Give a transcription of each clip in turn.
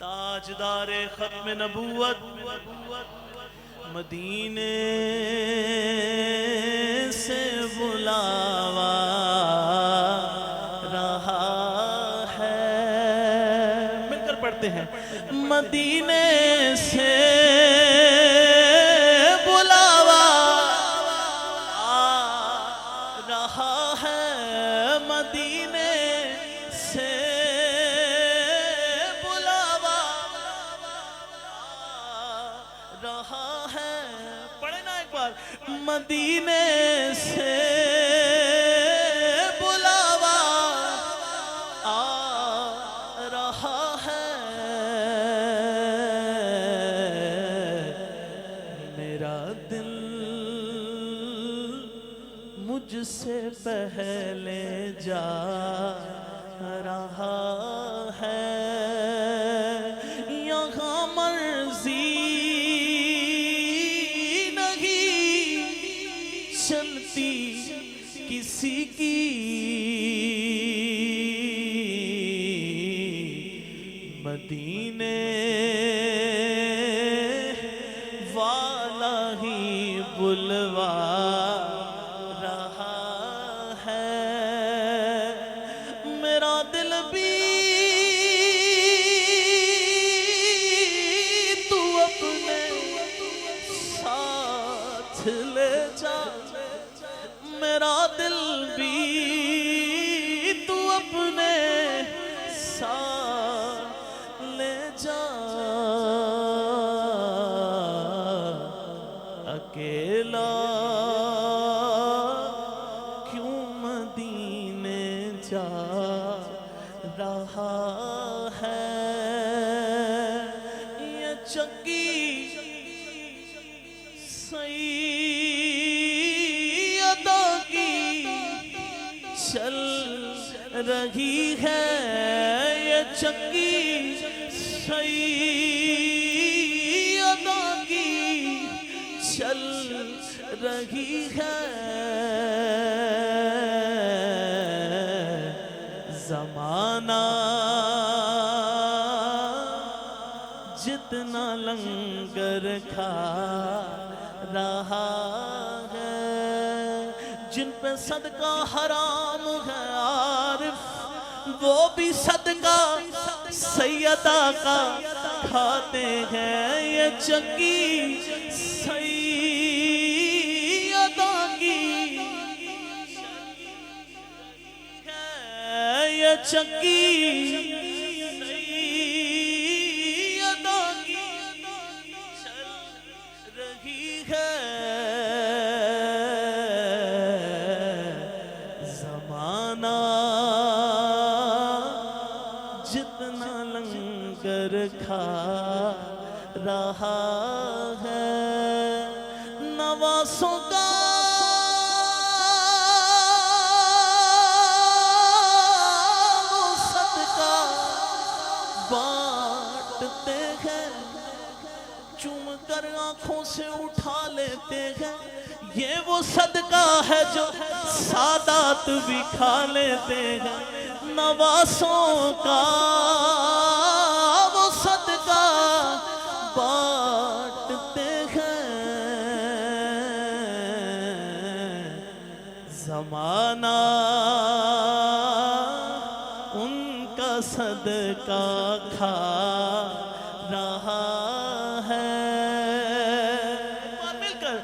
ताजदारे खत्म नबूवत मदीने से बुलावा रहा है। मिलकर पढ़ते हैं। मदीने से बुलावा आ रहा है, मदीने से बुलावा रहा है। पढ़े ना एक बार। मदीने से बुलावा आ रहा है, मेरा दिल मुझसे पहले जा रहा है। यहाँ मर्जी नहीं चलती किसी की, मदीने वाला ही बुलवा रहा है। मेरा दिल भी तू अपने साथ ले जा, मेरा दिल भी तू अपने साथ ले जा। अकेला क्यों मदीने जा रहा है। ये चक्की सैयदा की चल रही है, ये चक्की सैयदा की चल रही है। ज़माना जितना लंगर खा रहा है, जिन पे सदका हराम है आरिफ, वो भी सदका सैयदा का खाते हैं। ये चक्की सैयदा की है, ये चक्की सैयदा की चल रही है। ज़माना जितना लंगर खा रहा है, नवासों का वो सदका बांटते हैं, चूम कर आंखों से उठा लेते हैं। ये वो सदका है जो सादात भी खा लेते हैं। नवासों का वो सदका बांटते हैं। ज़माना उनका सदका खा रहा है। मिलकर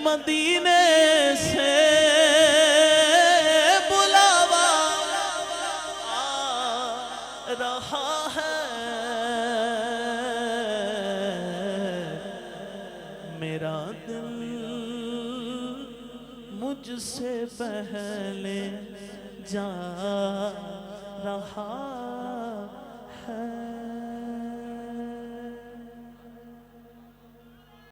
मदीने से बुलावा आ रहा है, मेरा दिल मुझसे पहले जा रहा है।